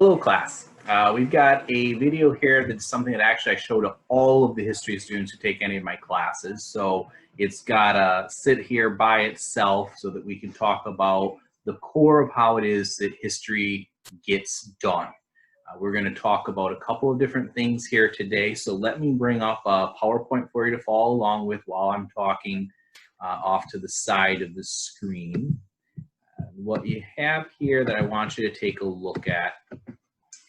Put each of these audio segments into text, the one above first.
Hello class. We've got a video here that's something that actually I show to all of the history students who take any of my classes. So it's got to sit here by itself so that we can talk about the core of how it is that history gets done. We're going to talk about a couple of different things here today. So let me bring up a PowerPoint for you to follow along with while I'm talking off to the side of the screen. What you have here that I want you to take a look at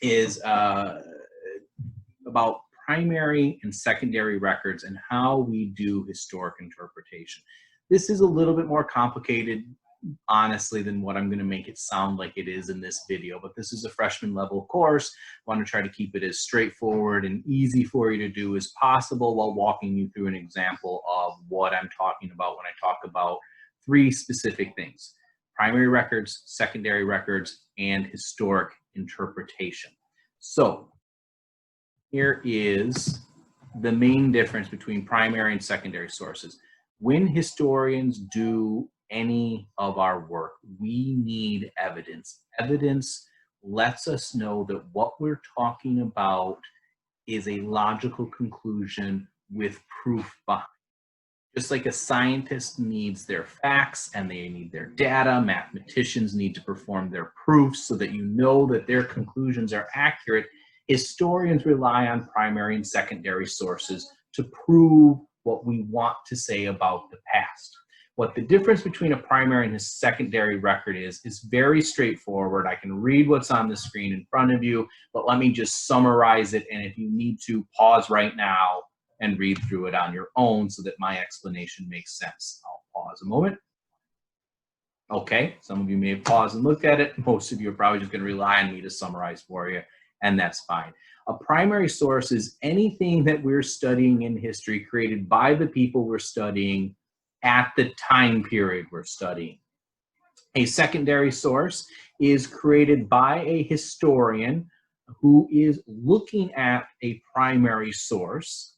is about primary and secondary records and how we do historic interpretation. This is a little bit more complicated, honestly, than what I'm going to make it sound like it is in this video, but this is a freshman level course. I want to try to keep it as straightforward and easy for you to do as possible while walking you through an example of what I'm talking about when I talk about three specific things: primary records, secondary records, and historic interpretation. So here is the main difference between primary and secondary sources. When historians do any of our work, we need evidence. Evidence lets us know that what we're talking about is a logical conclusion with proof behind. Just like a scientist needs their facts and they need their data, mathematicians need to perform their proofs so that you know that their conclusions are accurate. Historians rely on primary and secondary sources to prove what we want to say about the past. What the difference between a primary and a secondary record is very straightforward. I can read what's on the screen in front of you, but let me just summarize it. And if you need to, pause right now and read through it on your own so that my explanation makes sense. I'll pause a moment. Okay, some of you may have paused and looked at it. Most of you are probably just going to rely on me to summarize for you, and that's fine. A primary source is anything that we're studying in history created by the people we're studying at the time period we're studying. A secondary source is created by a historian who is looking at a primary source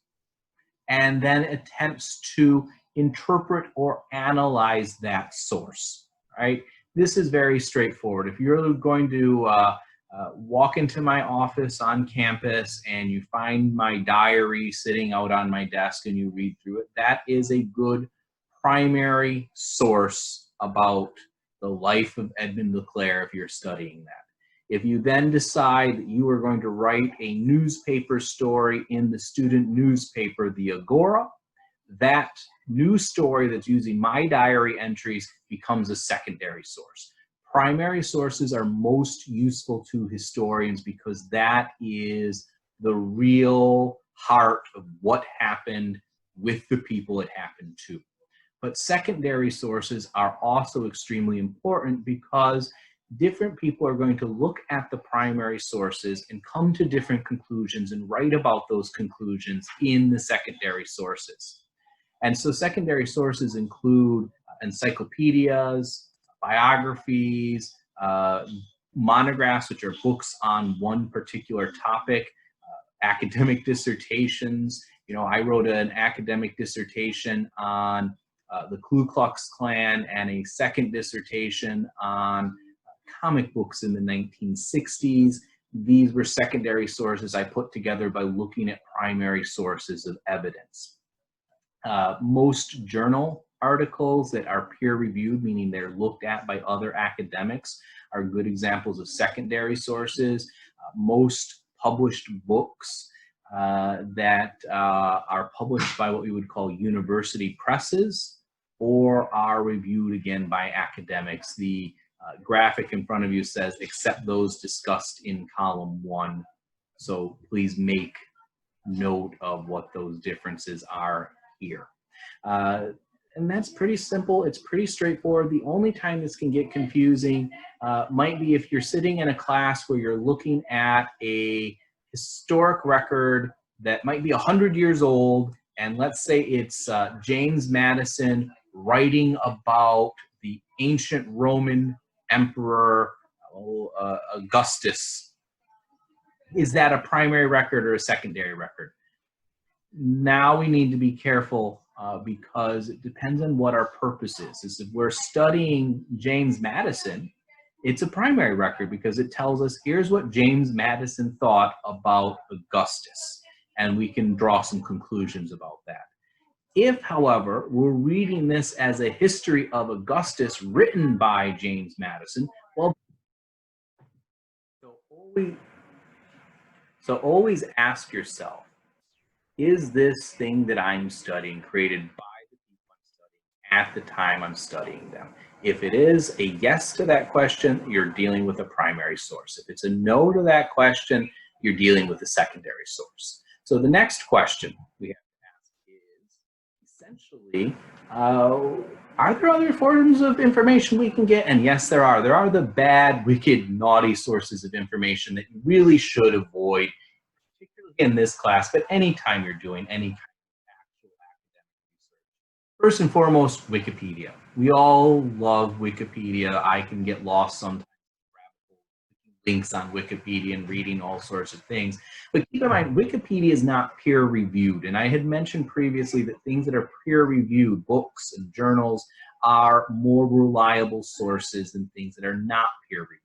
and then attempts to interpret or analyze that source, right? This is very straightforward. If you're going to walk into my office on campus and you find my diary sitting out on my desk and you read through it, that is a good primary source about the life of Edmund LeClaire if you're studying that. If you then decide that you are going to write a newspaper story in the student newspaper, the Agora, that news story that's using my diary entries becomes a secondary source. Primary sources are most useful to historians because that is the real heart of what happened with the people it happened to. But secondary sources are also extremely important because different people are going to look at the primary sources and come to different conclusions and write about those conclusions in the secondary sources. And so secondary sources include encyclopedias, biographies, monographs, which are books on one particular topic, academic dissertations. You know, I wrote an academic dissertation on the Ku Klux Klan and a second dissertation on comic books in the 1960s. These were secondary sources I put together by looking at primary sources of evidence. Most journal articles that are peer-reviewed, meaning they're looked at by other academics, are good examples of secondary sources. Most published books that are published by what we would call university presses or are reviewed again by academics. The graphic in front of you says, except those discussed in column 1. So please make note of what those differences are here. And that's pretty simple. It's pretty straightforward. The only time this can get confusing might be if you're sitting in a class where you're looking at a historic record that might be 100 years old, and let's say it's James Madison writing about the ancient Roman Emperor Augustus. Is that a primary record or a secondary record? Now we need to be careful because it depends on what our purpose is. If we're studying James Madison, It's a primary record because it tells us here's what James Madison thought about Augustus, and we can draw some conclusions about that. If, however, we're reading this as a history of Augustus written by James Madison, well, so always ask yourself, is this thing that I'm studying created by the people I'm studying at the time I'm studying them? If it is a yes to that question, you're dealing with a primary source. If it's a no to that question, you're dealing with a secondary source. So the next question we have to ask is essentially, are there other forms of information we can get? And yes, there are. There are the bad, wicked, naughty sources of information that you really should avoid, particularly in this class, but anytime you're doing any kind of actual academic research. First and foremost, Wikipedia. We all love Wikipedia. I can get lost sometimes links on Wikipedia and reading all sorts of things. But keep in mind, Wikipedia is not peer reviewed. And I had mentioned previously that things that are peer reviewed, books and journals, are more reliable sources than things that are not peer reviewed.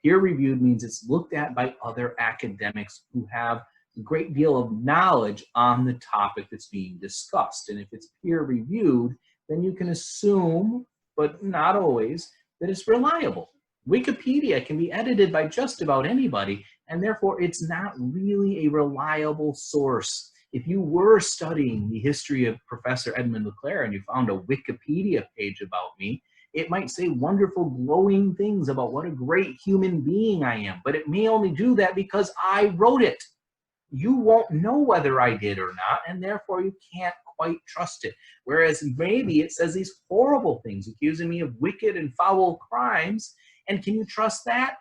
Peer reviewed means it's looked at by other academics who have a great deal of knowledge on the topic that's being discussed. And if it's peer reviewed, then you can assume, but not always, that it's reliable. Wikipedia can be edited by just about anybody, and therefore it's not really a reliable source. If you were studying the history of Professor Edmund LeClaire and you found a Wikipedia page about me, it might say wonderful, glowing things about what a great human being I am, but it may only do that because I wrote it. You won't know whether I did or not, and therefore you can't quite trust it. Whereas maybe it says these horrible things, accusing me of wicked and foul crimes, and can you trust that?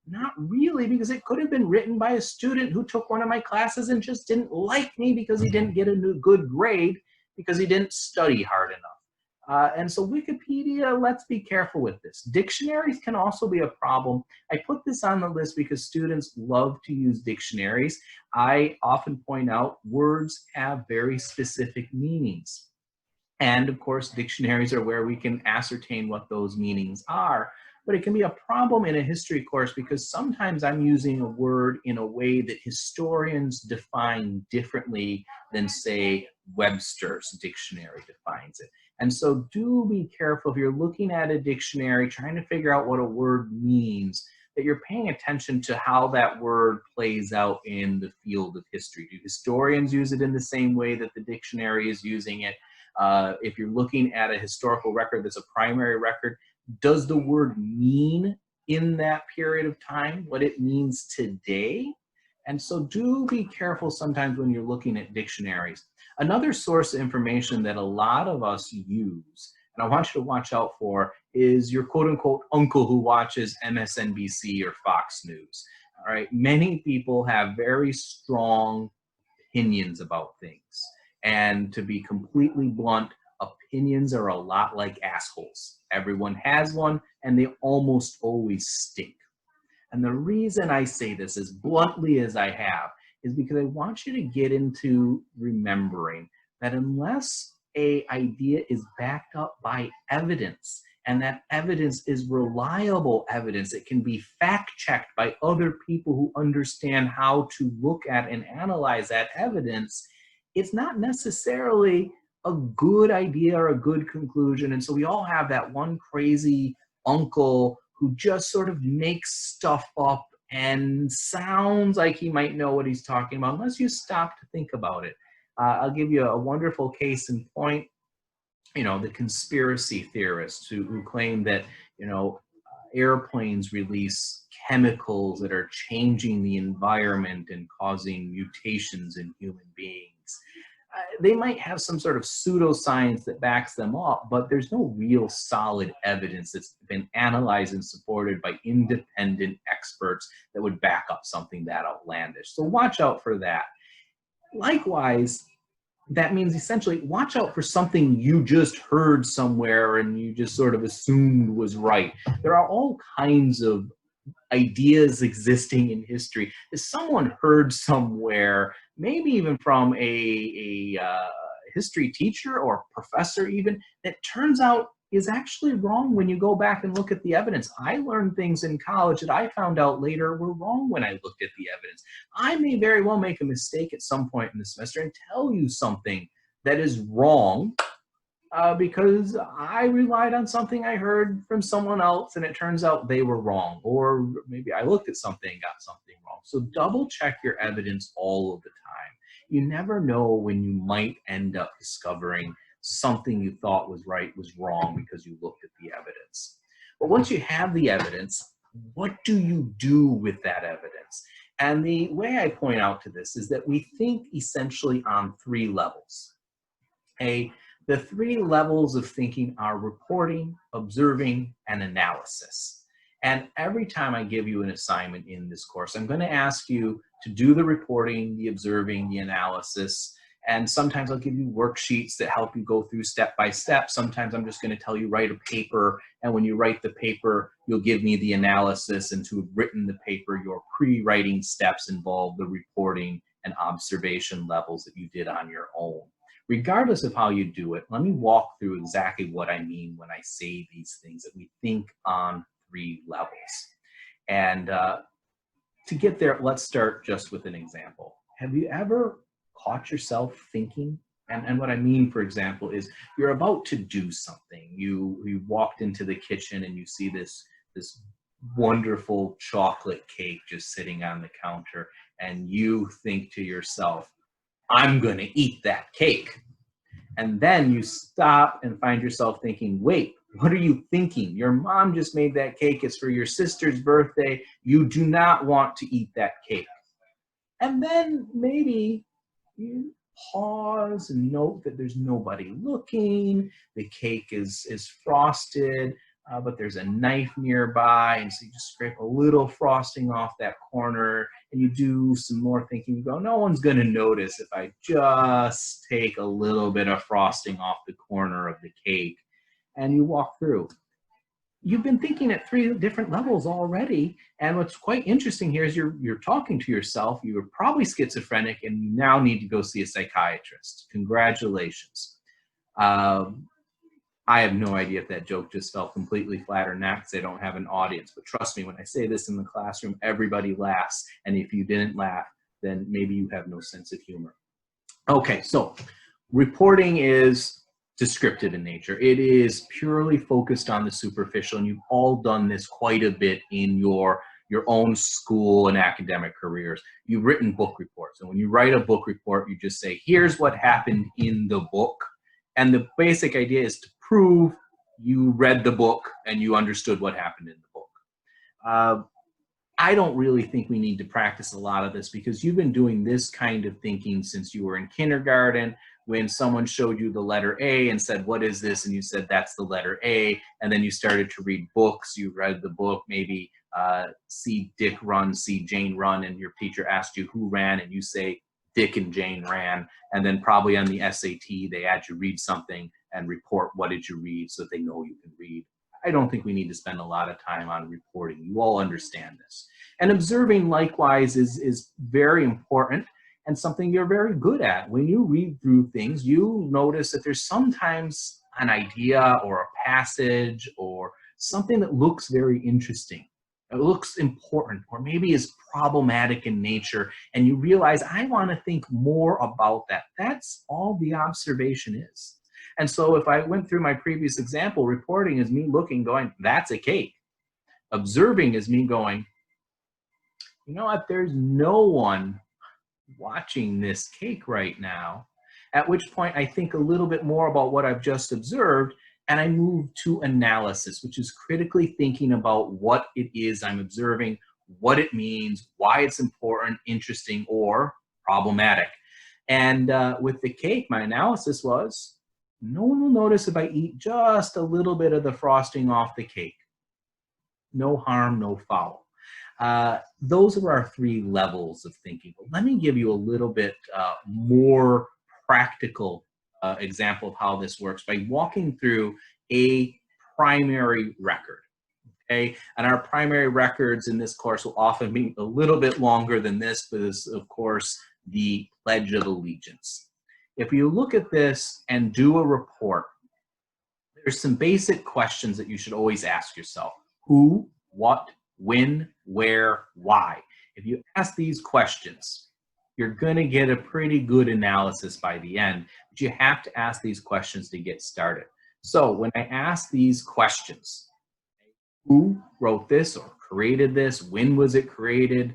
Not really, because it could have been written by a student who took one of my classes and just didn't like me because he didn't get a good grade because he didn't study hard enough. And so Wikipedia, let's be careful with this. Dictionaries can also be a problem. I put this on the list because students love to use dictionaries. I often point out words have very specific meanings. And of course, dictionaries are where we can ascertain what those meanings are. But it can be a problem in a history course because sometimes I'm using a word in a way that historians define differently than, say, Webster's dictionary defines it. And so do be careful if you're looking at a dictionary, trying to figure out what a word means, that you're paying attention to how that word plays out in the field of history. Do historians use it in the same way that the dictionary is using it? If you're looking at a historical record that's a primary record, does the word mean in that period of time what it means today? And so do be careful sometimes when you're looking at dictionaries. Another source of information that a lot of us use, and I want you to watch out for, is your quote unquote uncle who watches MSNBC or Fox News. All right, many people have very strong opinions about things. And to be completely blunt, opinions are a lot like assholes. Everyone has one, and they almost always stink. And the reason I say this as bluntly as I have is because I want you to get into remembering that unless an idea is backed up by evidence, and that evidence is reliable evidence, it can be fact-checked by other people who understand how to look at and analyze that evidence, it's not necessarily a good idea or a good conclusion. And so we all have that one crazy uncle who just sort of makes stuff up and sounds like he might know what he's talking about, unless you stop to think about it. I'll give you a wonderful case in point. You know, the conspiracy theorists who claim that, you know, airplanes release chemicals that are changing the environment and causing mutations in human beings. They might have some sort of pseudoscience that backs them up, but there's no real solid evidence that's been analyzed and supported by independent experts that would back up something that outlandish. So watch out for that. Likewise, that means essentially watch out for something you just heard somewhere and you just sort of assumed was right. There are all kinds of ideas existing in history that someone heard somewhere, maybe even from a history teacher or professor even, that turns out is actually wrong when you go back and look at the evidence. I learned things in college that I found out later were wrong when I looked at the evidence. I may very well make a mistake at some point in the semester and tell you something that is wrong because I relied on something I heard from someone else and it turns out they were wrong. Or maybe I looked at something and got something wrong. So double check your evidence all of the time. You never know when you might end up discovering something you thought was right was wrong because you looked at the evidence. But once you have the evidence, what do you do with that evidence? And the way I point out to this is that we think essentially on three levels. The three levels of thinking are reporting, observing, and analysis. And every time I give you an assignment in this course, I'm going to ask you to do the reporting, the observing, the analysis. And sometimes I'll give you worksheets that help you go through step by step. Sometimes I'm just going to tell you write a paper. And when you write the paper, you'll give me the analysis. And to have written the paper, your pre-writing steps involve the reporting and observation levels that you did on your own. Regardless of how you do it, let me walk through exactly what I mean when I say these things, that we think on three levels. And to get there, let's start just with an example. Have you ever caught yourself thinking? And what I mean, for example, is you're about to do something. You walked into the kitchen and you see this wonderful chocolate cake just sitting on the counter, and you think to yourself, I'm going to eat that cake. And then you stop and find yourself thinking, wait, what are you thinking? Your mom just made that cake. It's for your sister's birthday. You do not want to eat that cake. And then maybe you pause and note that there's nobody looking. The cake is frosted, but there's a knife nearby. And so you just scrape a little frosting off that corner and you do some more thinking. You go, no one's going to notice if I just take a little bit of frosting off the corner of the cake. And you walk through. You've been thinking at three different levels already. And what's quite interesting here is you're talking to yourself. You were probably schizophrenic and you now need to go see a psychiatrist. Congratulations. I have no idea if that joke just fell completely flat or not because they don't have an audience. But trust me, when I say this in the classroom, everybody laughs. And if you didn't laugh, then maybe you have no sense of humor. Okay, so reporting is descriptive in nature. It is purely focused on the superficial, and you've all done this quite a bit in your own school and academic careers. You've written book reports, and when you write a book report, you just say, here's what happened in the book. And the basic idea is to prove you read the book and you understood what happened in the book. I don't really think we need to practice a lot of this because you've been doing this kind of thinking since you were in kindergarten, when someone showed you the letter A and said, what is this? And you said, that's the letter A. And then you started to read books. You read the book, maybe see Dick run, see Jane run, and your teacher asked you who ran, and you say, Dick and Jane ran. And then probably on the SAT, they had you read something and report what did you read so that they know you can read. I don't think we need to spend a lot of time on reporting. You all understand this. And observing, likewise, is very important and something you're very good at. When you read through things, you notice that there's sometimes an idea or a passage or something that looks very interesting. It looks important, or maybe is problematic in nature, and you realize, I want to think more about that. That's all the observation is. And so if I went through my previous example, reporting is me looking, going, that's a cake. Observing is me going, you know what, there's no one watching this cake right now. At which point I think a little bit more about what I've just observed, and I move to analysis, which is critically thinking about what it is I'm observing, what it means, why it's important, interesting, or problematic. And with the cake, my analysis was, no one will notice if I eat just a little bit of the frosting off the cake. No harm, no foul. Those are our three levels of thinking. But let me give you a little bit more practical example of how this works by walking through a primary record. Okay, and our primary records in this course will often be a little bit longer than this, but is of course the Pledge of Allegiance. If you look at this and do a report, there's some basic questions that you should always ask yourself. Who, what, when, where, why? If you ask these questions, you're going to get a pretty good analysis by the end, but you have to ask these questions to get started. So when I ask these questions, who wrote this or created this? When was it created?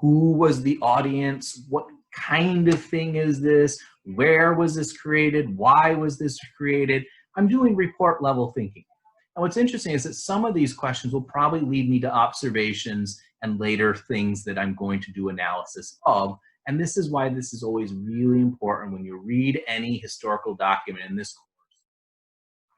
Who was the audience? What kind of thing is this? Where was this created? Why was this created? I'm doing report level thinking. And what's interesting is that some of these questions will probably lead me to observations and later things that I'm going to do analysis of. And this is why this is always really important when you read any historical document in this course.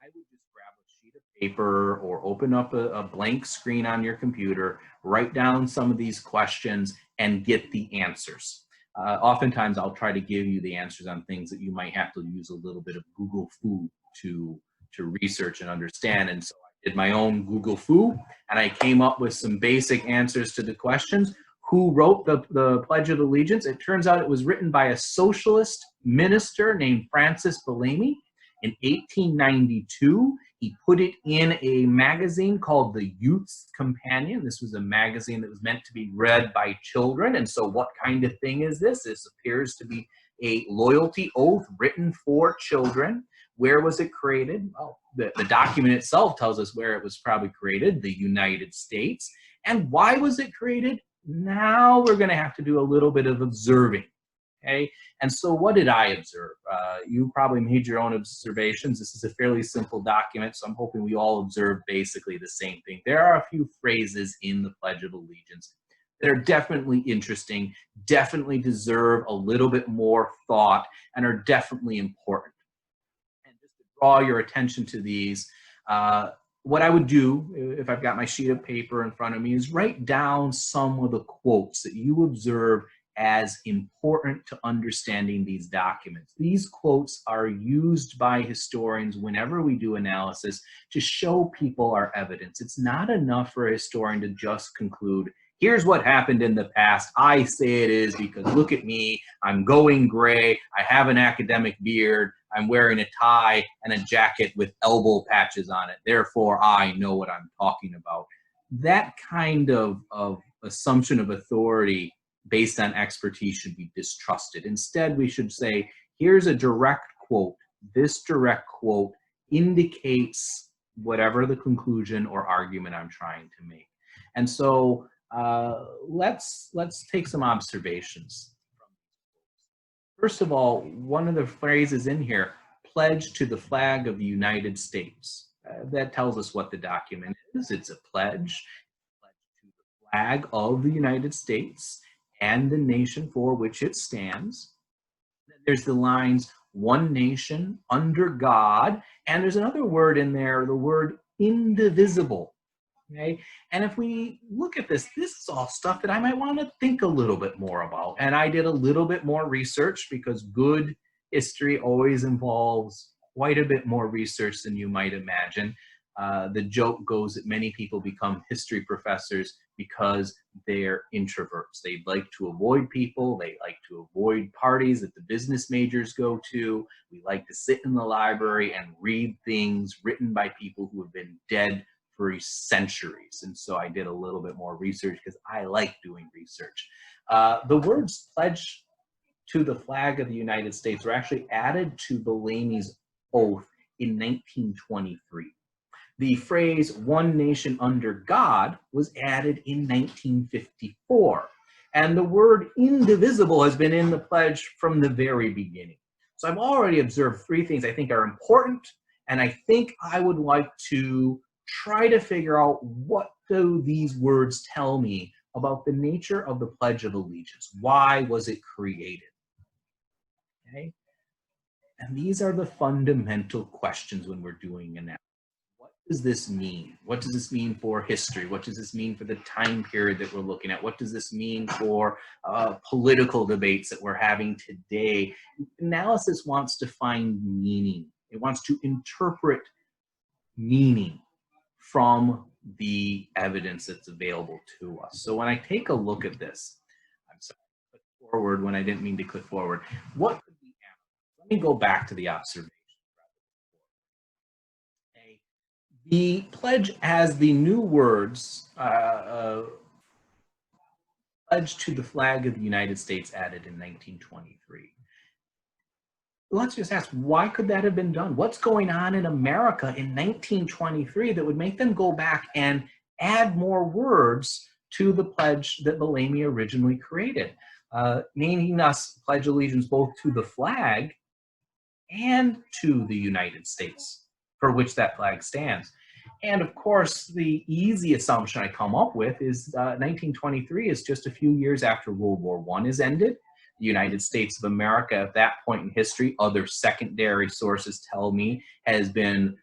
I would just grab a sheet of paper or open up a blank screen on your computer, write down some of these questions and get the answers. Oftentimes I'll try to give you the answers on things that you might have to use a little bit of Google Fu to research and understand. And so I did my own Google Fu and I came up with some basic answers to the questions. Who wrote the Pledge of Allegiance? It turns out it was written by a socialist minister named Francis Bellamy in 1892. He put it in a magazine called the Youth's Companion. This was a magazine that was meant to be read by children. And so what kind of thing is this? This appears to be a loyalty oath written for children. Where was it created? Well, the document itself tells us where it was probably created, the United States. And why was it created? Now we're going to have to do a little bit of observing. Okay, and so what did I observe? You probably made your own observations. This is a fairly simple document, so I'm hoping we all observe basically the same thing. There are a few phrases in the Pledge of Allegiance that are definitely interesting, definitely deserve a little bit more thought, and are definitely important. And just to draw your attention to these, what I would do if I've got my sheet of paper in front of me is write down some of the quotes that you observe as important to understanding these documents. These quotes are used by historians whenever we do analysis to show people our evidence. It's not enough for a historian to just conclude, here's what happened in the past. I say it is because look at me, I'm going gray, I have an academic beard, I'm wearing a tie and a jacket with elbow patches on it. Therefore, I know what I'm talking about. That kind of assumption of authority based on expertise should be distrusted. Instead, we should say, here's a direct quote. This direct quote indicates whatever the conclusion or argument I'm trying to make. And so let's take some observations. First of all, one of the phrases in here, pledge to the flag of the United States. That tells us what the document is. It's a pledge to the flag of the United States and the nation for which it stands. There's the lines, one nation, under God, and there's another word in there, the word indivisible. Okay? And if we look at this, this is all stuff that I might want to think a little bit more about. And I did a little bit more research because good history always involves quite a bit more research than you might imagine. The joke goes that many people become history professors because they're introverts. They like to avoid people. They like to avoid parties that the business majors go to. We like to sit in the library and read things written by people who have been dead for centuries. And so I did a little bit more research because I like doing research. The words pledge to the flag of the United States were actually added to Bellamy's oath in 1923. The phrase one nation under God was added in 1954. And the word indivisible has been in the pledge from the very beginning. So I've already observed three things I think are important, and I think I would like to try to figure out what do these words tell me about the nature of the Pledge of Allegiance. Why was it created? Okay? And these are the fundamental questions when we're doing analysis. What does this mean? What does this mean for history? What does this mean for the time period that we're looking at? What does this mean for political debates that we're having today? Analysis wants to find meaning. It wants to interpret meaning from the evidence that's available to us. So when I take a look at this, I'm sorry, I clicked forward when I didn't mean to click forward. What could we analyze? Let me go back to the observation. Okay. The pledge has the new words, pledge to the flag of the United States added in 1923. Let's just ask, why could that have been done? What's going on in America in 1923 that would make them go back and add more words to the pledge that Bellamy originally created? Naming us pledge allegiance both to the flag and to the United States, for which that flag stands. And of course, the easy assumption I come up with is 1923 is just a few years after World War I is ended. The United States of America at that point in history, other secondary sources tell me, has been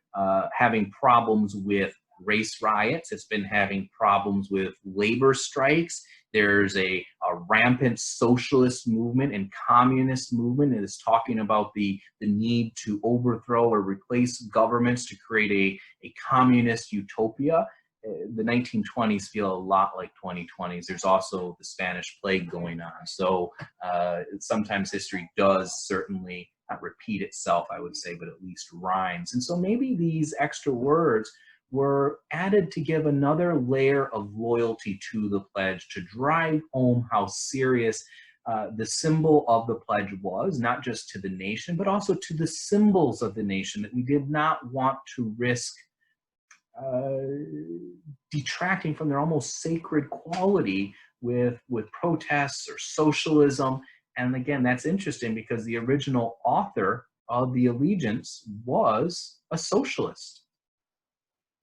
having problems with race riots. It's been having problems with labor strikes. There's a rampant socialist movement and communist movement that is talking about the need to overthrow or replace governments to create a communist utopia. The 1920s feel a lot like 2020s. There's also the Spanish plague going on. So sometimes history does certainly not repeat itself, I would say, but at least rhymes. And so maybe these extra words were added to give another layer of loyalty to the pledge, to drive home how serious the symbol of the pledge was, not just to the nation, but also to the symbols of the nation, that we did not want to risk detracting from their almost sacred quality with protests or socialism. And again, that's interesting because the original author of the allegiance was a socialist.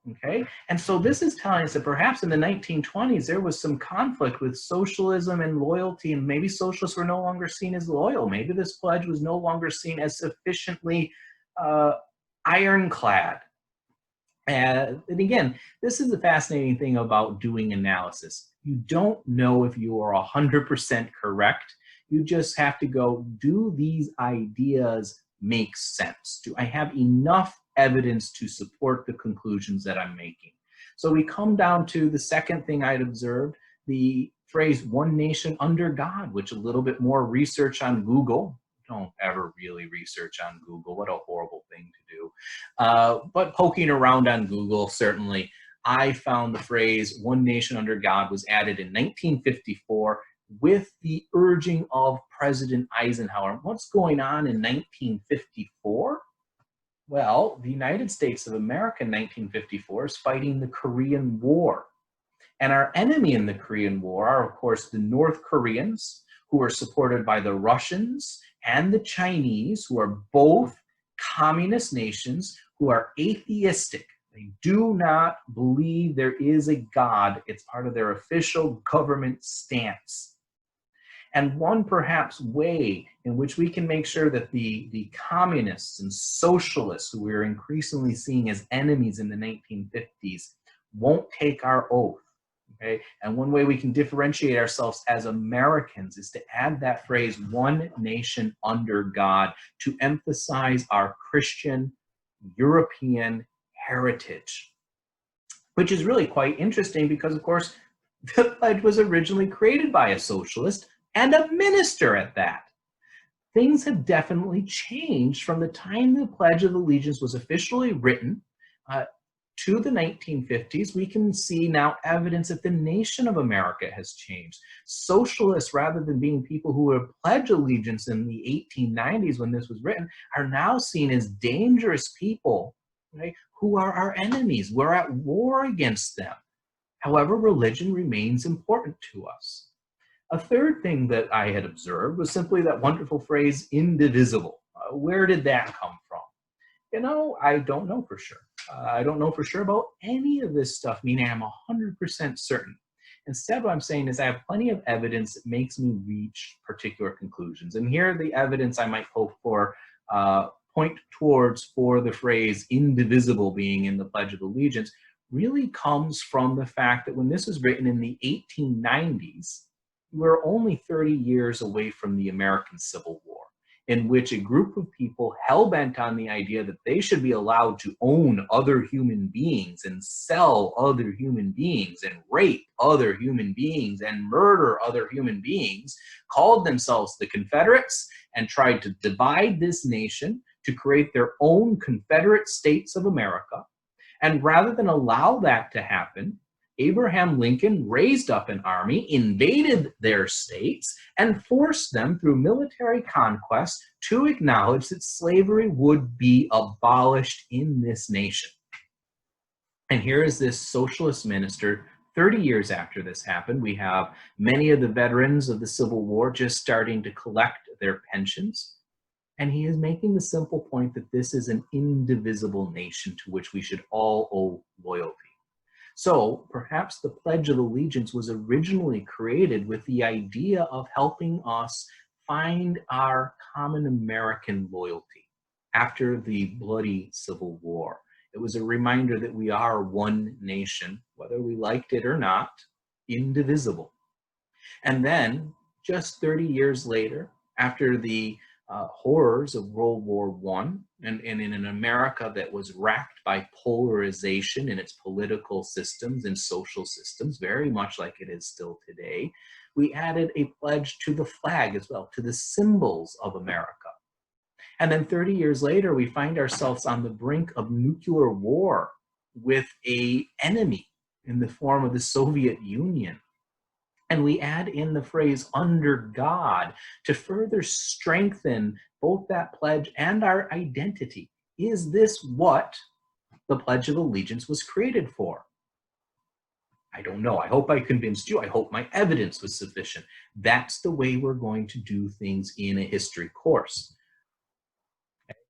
Okay, and so this is telling us that perhaps in the 1920s there was some conflict with socialism and loyalty, and maybe socialists were no longer seen as loyal. Maybe this pledge was no longer seen as sufficiently ironclad. And again, this is the fascinating thing about doing analysis. You don't know if you are 100% correct. You just have to go, do these ideas make sense? Do I have enough evidence to support the conclusions that I'm making? So we come down to the second thing I'd observed, the phrase "one nation under God," which a little bit more research on Google. Don't ever really research on Google. What a horrible thing to do. But poking around on Google, certainly, I found the phrase "one nation under God" was added in 1954 with the urging of President Eisenhower. What's going on in 1954? Well, the United States of America in 1954 is fighting the Korean War. And our enemy in the Korean War are, of course, the North Koreans, who are supported by the Russians and the Chinese, who are both communist nations, who are atheistic. They do not believe there is a God. It's part of their official government stance. And one perhaps way in which we can make sure that the communists and socialists, who we're increasingly seeing as enemies in the 1950s, won't take our oath. Okay? And one way we can differentiate ourselves as Americans is to add that phrase, "one nation under God," to emphasize our Christian, European heritage, which is really quite interesting because, of course, the pledge was originally created by a socialist and a minister at that. Things have definitely changed from the time the Pledge of Allegiance was officially written to the 1950s. We can see now evidence that the nation of America has changed. Socialists, rather than being people who would pledge allegiance in the 1890s when this was written, are now seen as dangerous people, right, who are our enemies. We're at war against them. However, religion remains important to us. A third thing that I had observed was simply that wonderful phrase, "indivisible." Where did that come from? You know, I don't know for sure. I don't know for sure about any of this stuff, meaning I'm 100% certain. Instead, what I'm saying is I have plenty of evidence that makes me reach particular conclusions. And here are the evidence I might hope for, point towards for the phrase "indivisible" being in the Pledge of Allegiance really comes from the fact that when this was written in the 1890s, we're only 30 years away from the American Civil War, in which a group of people hell-bent on the idea that they should be allowed to own other human beings and sell other human beings and rape other human beings and murder other human beings, called themselves the Confederates and tried to divide this nation to create their own Confederate States of America. And rather than allow that to happen, Abraham Lincoln raised up an army, invaded their states, and forced them through military conquest to acknowledge that slavery would be abolished in this nation. And here is this socialist minister 30 years after this happened. We have many of the veterans of the Civil War just starting to collect their pensions. And he is making the simple point that this is an indivisible nation to which we should all owe loyalty. So perhaps the Pledge of Allegiance was originally created with the idea of helping us find our common American loyalty after the bloody Civil War. It was a reminder that we are one nation, whether we liked it or not, indivisible. And then, just 30 years later, after the horrors of World War I, and in an America that was racked by polarization in its political systems and social systems, very much like it is still today, we added a pledge to the flag as well, to the symbols of America. And then 30 years later, we find ourselves on the brink of nuclear war with an enemy in the form of the Soviet Union. And we add in the phrase under God to further strengthen both that pledge and our identity. Is this what the Pledge of Allegiance was created for? I don't know. I hope I convinced you. I hope my evidence was sufficient. That's the way we're going to do things in a history course. That's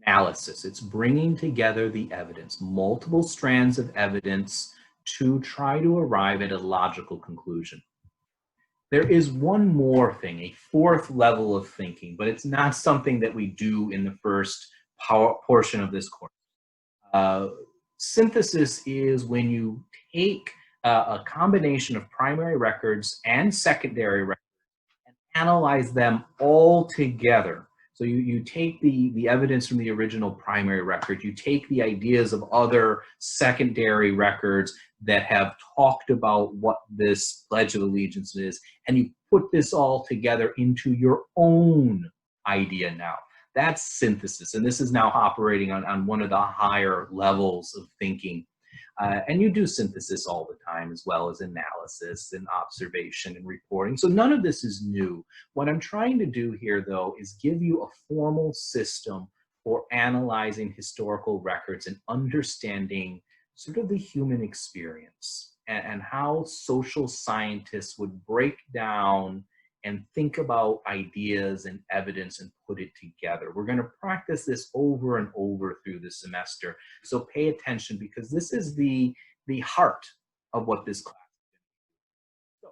analysis. It's bringing together the evidence, multiple strands of evidence to try to arrive at a logical conclusion. There is one more thing, a fourth level of thinking, but it's not something that we do in the first portion of this course. Synthesis is when you take a combination of primary records and secondary records and analyze them all together. So you take the evidence from the original primary record, you take the ideas of other secondary records that have talked about what this Pledge of Allegiance is, and you put this all together into your own idea now. That's synthesis, and this is now operating on one of the higher levels of thinking. And you do synthesis all the time, as well as analysis and observation and reporting. So none of this is new. What I'm trying to do here, though, is give you a formal system for analyzing historical records and understanding sort of the human experience and how social scientists would break down and think about ideas and evidence and put it together. We're going to practice this over and over through the semester. So pay attention, because this is the heart of what this class is. So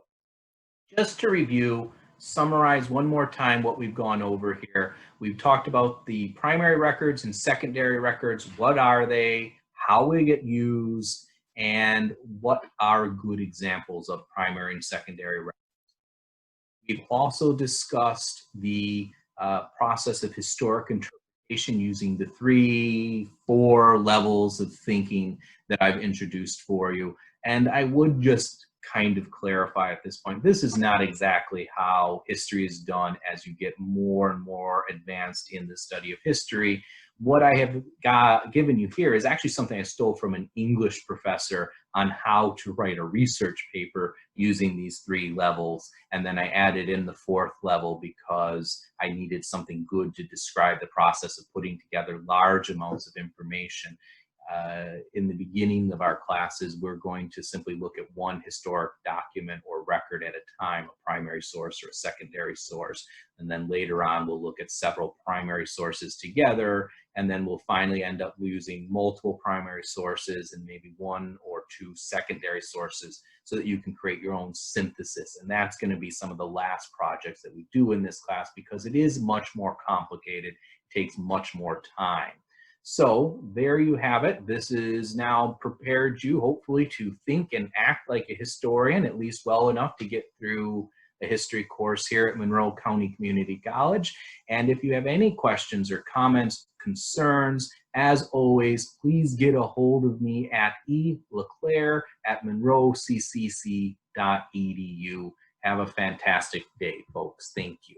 just to review, summarize one more time what we've gone over here. We've talked about the primary records and secondary records. What are they? How we get used? And what are good examples of primary and secondary records? We've also discussed the process of historic interpretation using the 3-4 levels of thinking that I've introduced for you. And I would just kind of clarify at this point, this is not exactly how history is done as you get more and more advanced in the study of history. What I have given you here is actually something I stole from an English professor on how to write a research paper using these 3 levels. And then I added in the 4th level because I needed something good to describe the process of putting together large amounts of information. In the beginning of our classes, we're going to simply look at one historic document or record at a time, a primary source or a secondary source. And then later on, we'll look at several primary sources together. And then we'll finally end up using multiple primary sources and maybe 1 or 2 secondary sources so that you can create your own synthesis. And that's going to be some of the last projects that we do in this class, because it is much more complicated, it takes much more time. So there you have it. This is now prepared you, hopefully, to think and act like a historian, at least well enough to get through a history course here at Monroe County Community College. And if you have any questions or comments, concerns, as always, please get a hold of me at eleclaire@monroeccc.edu. Have a fantastic day, folks. Thank you.